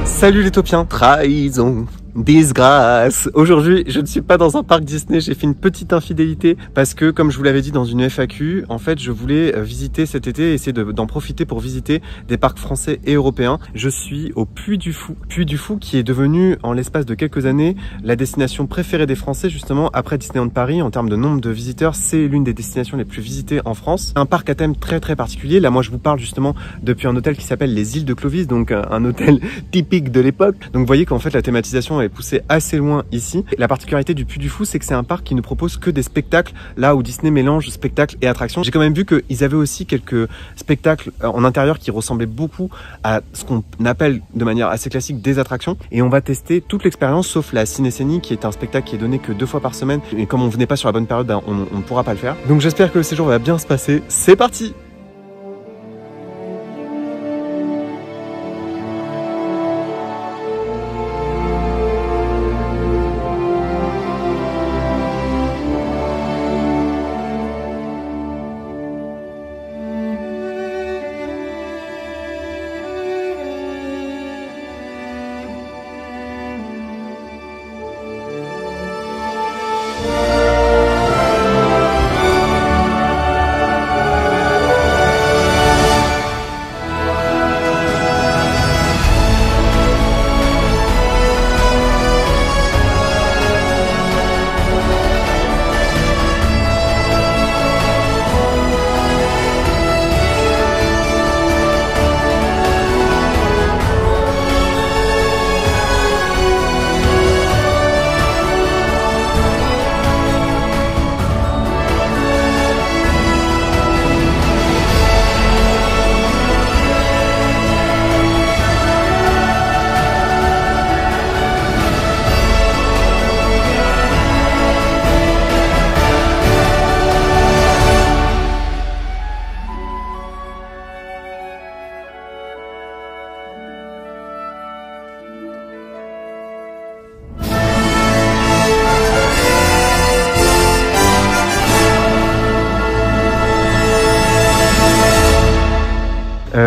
Salut les taupiens. Trahison, disgrâce. Aujourd'hui, je ne suis pas dans un parc Disney, j'ai fait une petite infidélité parce que, comme je vous l'avais dit dans une FAQ, en fait, je voulais visiter cet été, essayer d'en profiter pour visiter des parcs français et européens. Je suis au Puy du Fou. Puy du Fou qui est devenu, en l'espace de quelques années, la destination préférée des Français, justement, après Disneyland Paris. En termes de nombre de visiteurs, c'est l'une des destinations les plus visitées en France. Un parc à thème très particulier. Là, moi, je vous parle justement depuis un hôtel qui s'appelle les Îles de Clovis, donc un hôtel typique de l'époque. Donc, vous voyez qu'en fait, la thématisation est poussée assez loin ici. La particularité du Puy du Fou, c'est que c'est un parc qui ne propose que des spectacles, là où Disney mélange spectacles et attractions. J'ai quand même vu qu'ils avaient aussi quelques spectacles en intérieur qui ressemblaient beaucoup à ce qu'on appelle de manière assez classique des attractions. Et on va tester toute l'expérience, sauf la Cinécénie, qui est un spectacle qui est donné que 2 fois par semaine. Et comme on venait pas sur la bonne période, on ne pourra pas le faire. Donc j'espère que le séjour va bien se passer. C'est parti!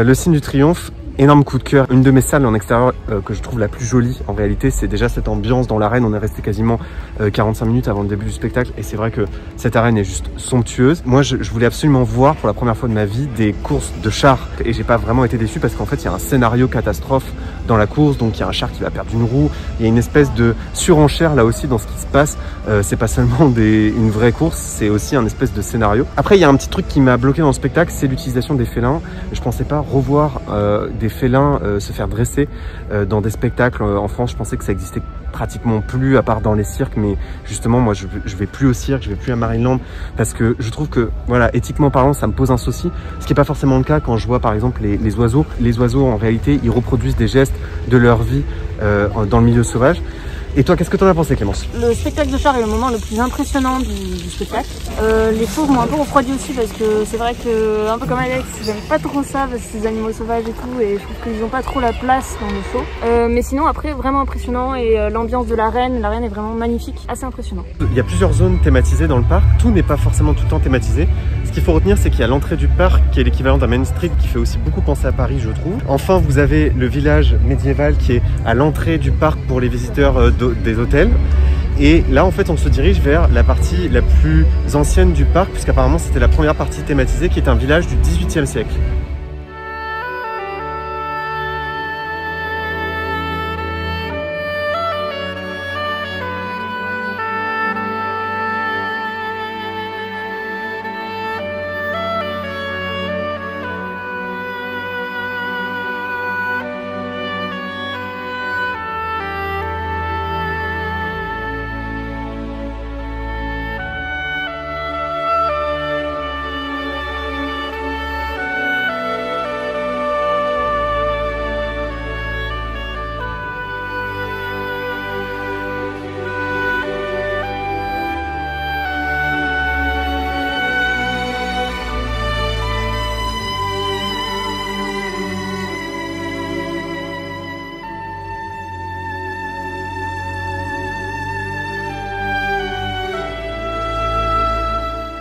Le signe du triomphe, énorme coup de cœur. Une de mes salles en extérieur que je trouve la plus jolie en réalité, c'est déjà cette ambiance dans l'arène. On est resté quasiment 45 minutes avant le début du spectacle et c'est vrai que cette arène est juste somptueuse. Moi je voulais absolument voir pour la première fois de ma vie des courses de chars et j'ai pas vraiment été déçu parce qu'en fait il y a un scénario catastrophe dans la course, donc il y a un char qui va perdre une roue, il y a une espèce de surenchère là aussi dans ce qui se passe. C'est pas seulement une vraie course, c'est aussi un espèce de scénario. Après il y a un petit truc qui m'a bloqué dans le spectacle, c'est l'utilisation des félins. Je pensais pas revoir des félins se faire dresser dans des spectacles en France. Je pensais que ça existait pratiquement plus à part dans les cirques, mais justement moi je vais plus au cirque, je vais plus à Marineland parce que je trouve que voilà, éthiquement parlant, ça me pose un souci, ce qui est pas forcément le cas quand je vois par exemple les oiseaux. Les oiseaux en réalité ils reproduisent des gestes de leur vie dans le milieu sauvage. Et toi, qu'est-ce que t'en as pensé, Clémence? Le spectacle de char est le moment le plus impressionnant du spectacle. Les fauves m'ont un peu refroidi aussi parce que c'est vrai que, un peu comme Alex, j'aime pas trop ça parce que c'est des animaux sauvages et tout et je trouve qu'ils ont pas trop la place dans le show. Mais sinon, après, vraiment impressionnant et l'ambiance de l'arène est vraiment magnifique, assez impressionnant. Il y a plusieurs zones thématisées dans le parc, tout n'est pas forcément tout le temps thématisé. Ce qu'il faut retenir, c'est qu'il y a l'entrée du parc qui est l'équivalent d'un Main Street qui fait aussi beaucoup penser à Paris, je trouve. Enfin, vous avez le village médiéval qui est à l'entrée du parc pour les visiteurs des hôtels. Et là, en fait, on se dirige vers la partie la plus ancienne du parc, puisqu'apparemment, c'était la première partie thématisée, qui est un village du XVIIIe siècle.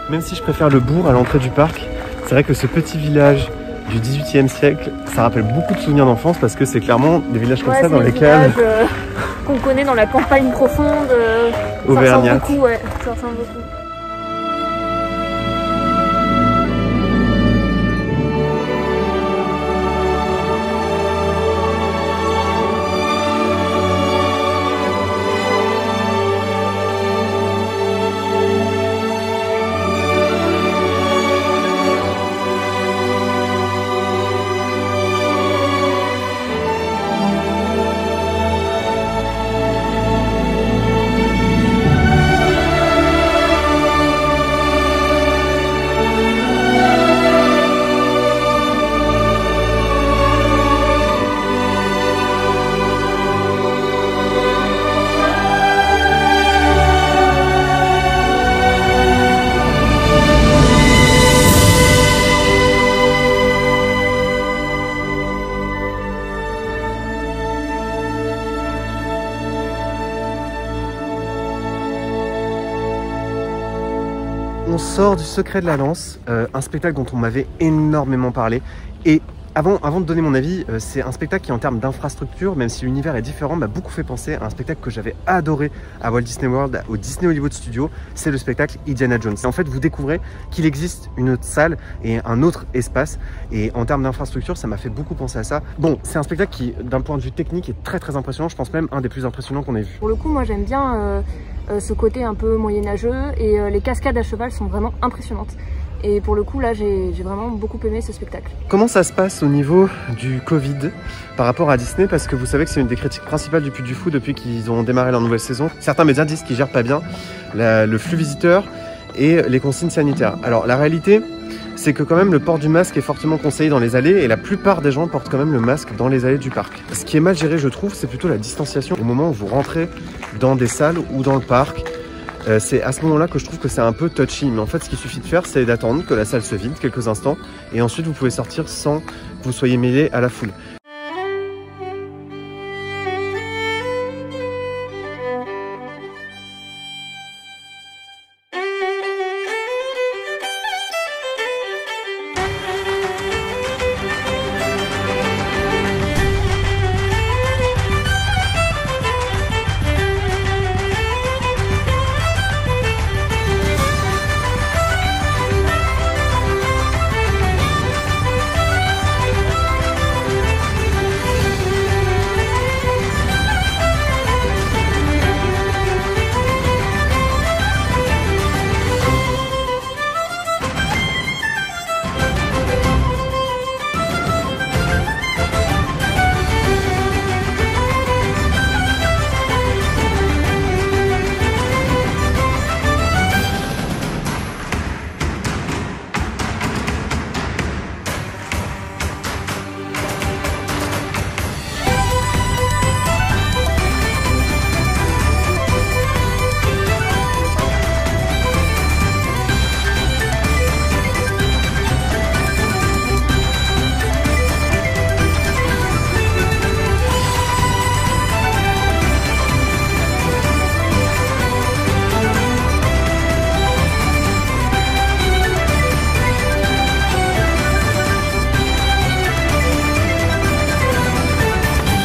Même si je préfère le bourg à l'entrée du parc, c'est vrai que ce petit village du 18e siècle. Ça rappelle beaucoup de souvenirs d'enfance parce que c'est clairement des villages comme ça dans lesquels... villages qu'on connaît dans la campagne profonde. Auvergnat. Ça ressemble beaucoup, ouais. Ça ressemble beaucoup. On sort du Secret de la Lance, un spectacle dont on m'avait énormément parlé. Et avant de donner mon avis, c'est un spectacle qui en termes d'infrastructure, même si l'univers est différent, m'a beaucoup fait penser à un spectacle que j'avais adoré à Walt Disney World, au Disney Hollywood Studios. C'est le spectacle Indiana Jones. Et en fait, vous découvrez qu'il existe une autre salle et un autre espace. Et en termes d'infrastructure, ça m'a fait beaucoup penser à ça. Bon, c'est un spectacle qui, d'un point de vue technique, est très impressionnant. Je pense même un des plus impressionnants qu'on ait vu. Pour le coup, moi j'aime bien ce côté un peu moyenâgeux et les cascades à cheval sont vraiment impressionnantes. Et pour le coup, là, j'ai vraiment beaucoup aimé ce spectacle. Comment ça se passe au niveau du Covid par rapport à Disney? Parce que vous savez que c'est une des critiques principales du Puy du Fou depuis qu'ils ont démarré leur nouvelle saison. Certains médias disent qu'ils gèrent pas bien le flux visiteur et les consignes sanitaires. Alors la réalité, c'est que quand même le port du masque est fortement conseillé dans les allées et la plupart des gens portent quand même le masque dans les allées du parc. Ce qui est mal géré, je trouve, c'est plutôt la distanciation au moment où vous rentrez dans des salles ou dans le parc. C'est à ce moment-là que je trouve que c'est un peu touchy, mais en fait ce qu'il suffit de faire, c'est d'attendre que la salle se vide quelques instants et ensuite vous pouvez sortir sans que vous soyez mêlé à la foule.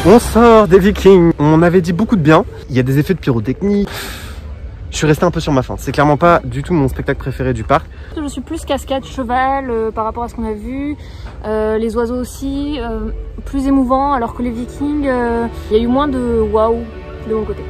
On sort des Vikings. On avait dit beaucoup de bien. Il y a des effets de pyrotechnie. Je suis resté un peu sur ma faim. C'est clairement pas du tout mon spectacle préféré du parc. Je suis plus cascade cheval par rapport à ce qu'on a vu. Les oiseaux aussi, plus émouvants, alors que les Vikings, il y a eu moins de waouh de mon côté.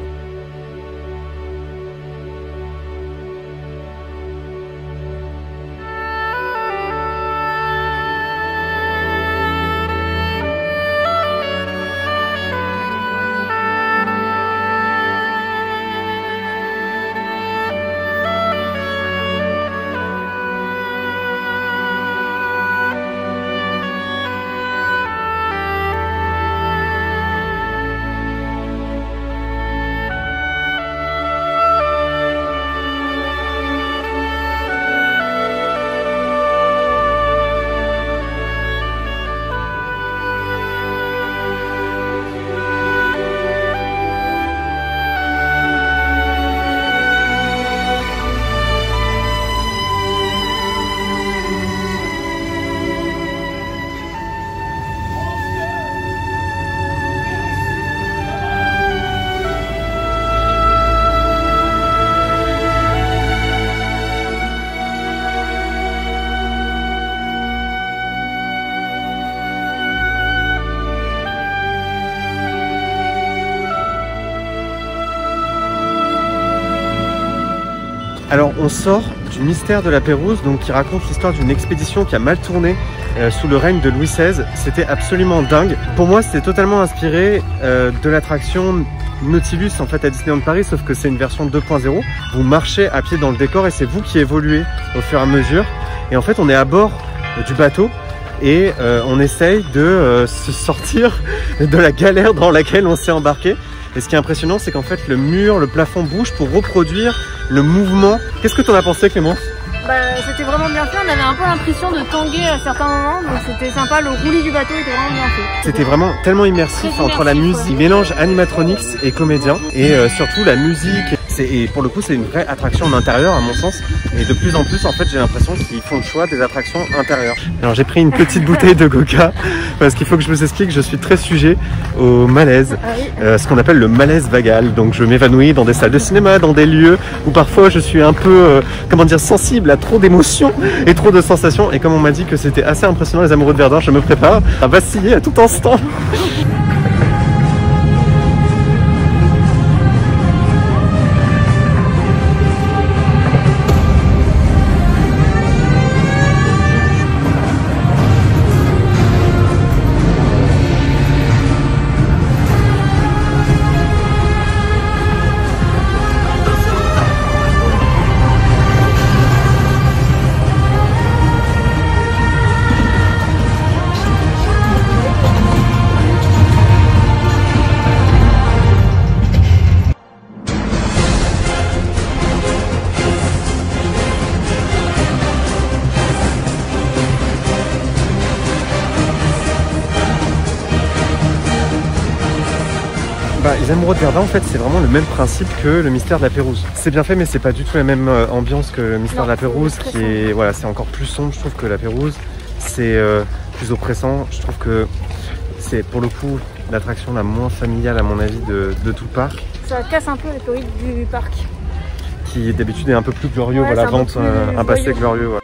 Alors on sort du mystère de la Pérouse, donc qui raconte l'histoire d'une expédition qui a mal tourné sous le règne de Louis XVI. C'était absolument dingue. Pour moi, c'était totalement inspiré de l'attraction Nautilus en fait à Disneyland Paris, sauf que c'est une version 2.0. Vous marchez à pied dans le décor et c'est vous qui évoluez au fur et à mesure. Et en fait, on est à bord du bateau et on essaye de se sortir de la galère dans laquelle on s'est embarqué. Et ce qui est impressionnant, c'est qu'en fait le mur, le plafond bouge pour reproduire le mouvement. Qu'est-ce que tu en as pensé, Clémence? Bah, c'était vraiment bien fait, on avait un peu l'impression de tanguer à certains moments, donc c'était sympa, le roulis du bateau était vraiment bien fait. C'était vraiment tellement immersif entre la musique, ouais. Mélange animatronics et comédien, et surtout la musique. Et pour le coup, c'est une vraie attraction en intérieur à mon sens. Et de plus en plus, en fait, j'ai l'impression qu'ils font le choix des attractions intérieures. Alors j'ai pris une petite bouteille de coca parce qu'il faut que je vous explique, je suis très sujet au malaise, ce qu'on appelle le malaise vagal. Donc je m'évanouis dans des salles de cinéma, dans des lieux où parfois je suis un peu, comment dire, sensible à trop d'émotions et trop de sensations. Et comme on m'a dit que c'était assez impressionnant les amoureux de Verdun, je me prépare à vaciller à tout instant. Les amoureux de Verdun, en fait, c'est vraiment le même principe que le mystère de la Pérouse. C'est bien fait, mais c'est pas du tout la même ambiance que le mystère de la Pérouse, qui est, voilà, c'est encore plus sombre, je trouve, que la Pérouse. C'est plus oppressant. Je trouve que c'est, pour le coup, l'attraction la moins familiale, à mon avis, de tout le parc. Ça casse un peu les coïdes du parc. Qui, d'habitude, est un peu plus glorieux, ouais, voilà, vente un passé glorieux. Ouais.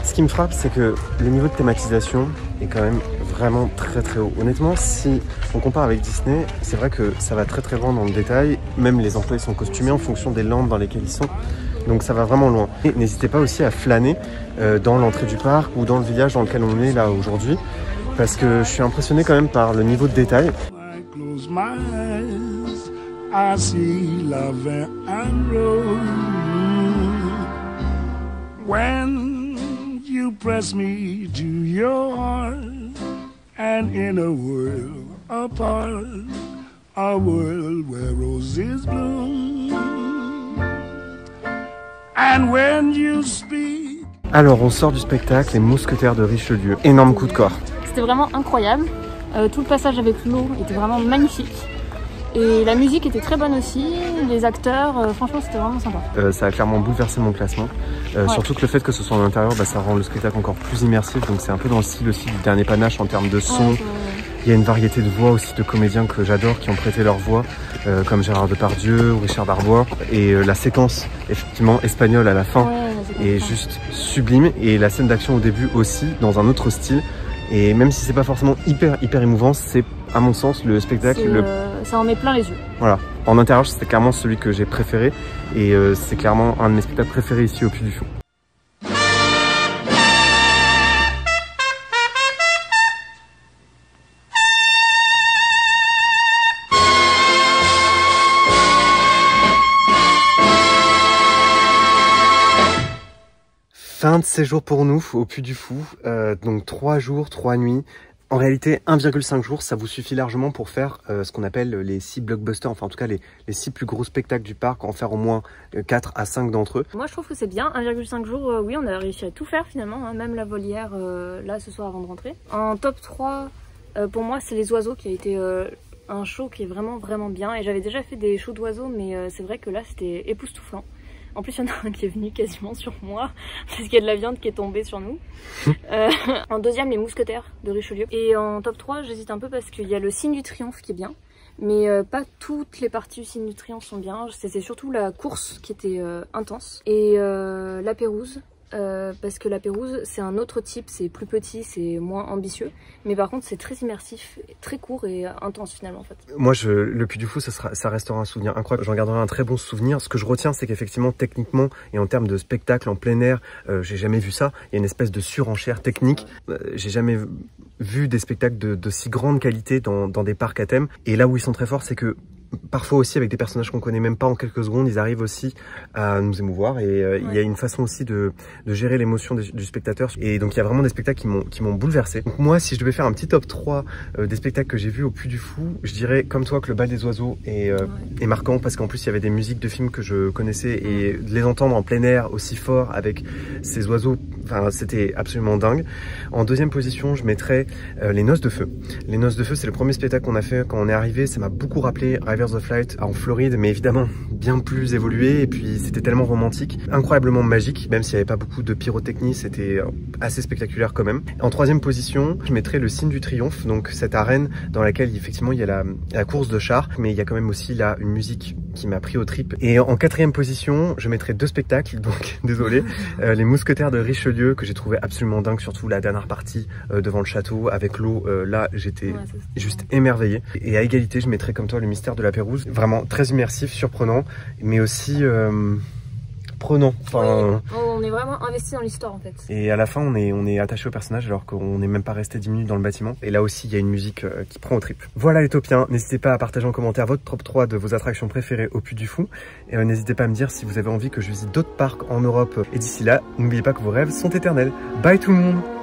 Ce qui me frappe, c'est que le niveau de thématisation est quand même vraiment très très haut. Honnêtement, si on compare avec Disney, c'est vrai que ça va très très loin dans le détail. Même les employés sont costumés en fonction des landes dans lesquelles ils sont. Donc ça va vraiment loin. Et n'hésitez pas aussi à flâner dans l'entrée du parc ou dans le village dans lequel on est là aujourd'hui. Parce que je suis impressionné quand même par le niveau de détail. You press me to your heart, and in a world apart, a world where roses bloom, and when you speak. Alors on sort du spectacle, les mousquetaires de Richelieu, énorme coup de corps. C'était vraiment incroyable, tout le passage avec l'eau était vraiment magnifique. Et la musique était très bonne aussi, les acteurs, franchement c'était vraiment sympa. Ça a clairement bouleversé mon classement, ouais. Surtout que le fait que ce soit en intérieur, ça rend le spectacle encore plus immersif, donc c'est un peu dans le style aussi du dernier panache en termes de son, Il y a une variété de voix aussi de comédiens que j'adore qui ont prêté leur voix, comme Gérard Depardieu ou Richard Darbois. Et la séquence, effectivement, espagnole à la fin est juste sublime. Et la scène d'action au début aussi, dans un autre style. Et même si c'est pas forcément hyper émouvant, c'est à mon sens le spectacle ça en met plein les yeux. Voilà, en intérieur c'était clairement celui que j'ai préféré et c'est clairement un de mes spectacles préférés ici au Puy du Fou. Fin de séjour pour nous au Puy du Fou, donc 3 jours, 3 nuits. En réalité, 1,5 jours, ça vous suffit largement pour faire ce qu'on appelle les 6 blockbusters, enfin en tout cas les 6 plus gros spectacles du parc, en faire au moins 4 à 5 d'entre eux. Moi je trouve que c'est bien, 1,5 jours, oui on a réussi à tout faire finalement, hein, même la volière là ce soir avant de rentrer. En top 3, pour moi c'est les oiseaux qui a été un show qui est vraiment bien, et j'avais déjà fait des shows d'oiseaux mais c'est vrai que là c'était époustouflant. En plus, il y en a un qui est venu quasiment sur moi, parce qu'il y a de la viande qui est tombée sur nous. En deuxième, les mousquetaires de Richelieu. Et en top 3, j'hésite un peu parce qu'il y a le signe du triomphe qui est bien. Mais pas toutes les parties du signe du triomphe sont bien. C'était surtout la course qui était intense. Et la Pérouse. Parce que la Pérouse c'est un autre type, c'est plus petit, c'est moins ambitieux, mais par contre c'est très immersif, très court et intense finalement en fait. Moi le Puy du Fou ça restera un souvenir incroyable, j'en garderai un très bon souvenir. Ce que je retiens c'est qu'effectivement techniquement et en termes de spectacle en plein air, j'ai jamais vu ça, il y a une espèce de surenchère technique, j'ai jamais vu des spectacles de si grande qualité dans des parcs à thème, et là où ils sont très forts c'est que parfois aussi avec des personnages qu'on connaît même pas, en quelques secondes ils arrivent aussi à nous émouvoir, et il y a une façon aussi de gérer l'émotion du spectateur, et donc il y a vraiment des spectacles qui m'ont bouleversé. Donc moi si je devais faire un petit top 3 des spectacles que j'ai vus au Puy du Fou, je dirais comme toi que le Bal des Oiseaux est marquant, parce qu'en plus il y avait des musiques de films que je connaissais, et de les entendre en plein air aussi fort avec ces oiseaux, enfin c'était absolument dingue. En deuxième position je mettrais les Noces de Feu. Les Noces de Feu c'est le premier spectacle qu'on a fait quand on est arrivé, ça m'a beaucoup rappelé Rivers of Light en Floride, mais évidemment bien plus évolué, et puis c'était tellement romantique, incroyablement magique, même s'il n'y avait pas beaucoup de pyrotechnie, c'était assez spectaculaire quand même. En troisième position, je mettrais le signe du triomphe, donc cette arène dans laquelle effectivement il y a la course de chars, mais il y a quand même aussi là une musique qui m'a pris aux tripes. Et en quatrième position, je mettrais 2 spectacles, donc désolé, les Mousquetaires de Richelieu que j'ai trouvé absolument dingue, surtout la dernière partie devant le château avec l'eau, là j'étais juste émerveillé. Et à égalité, je mettrais comme toi le Mystère de la Pérouse, vraiment très immersif, surprenant, mais aussi prenant. Enfin, on est vraiment investi dans l'histoire en fait. Et à la fin, on est attaché au personnage alors qu'on n'est même pas resté 10 minutes dans le bâtiment. Et là aussi, il y a une musique qui prend aux tripes. Voilà les Taupiens, n'hésitez pas à partager en commentaire votre top 3 de vos attractions préférées au Puy du Fou. Et n'hésitez pas à me dire si vous avez envie que je visite d'autres parcs en Europe. Et d'ici là, n'oubliez pas que vos rêves sont éternels. Bye tout le monde!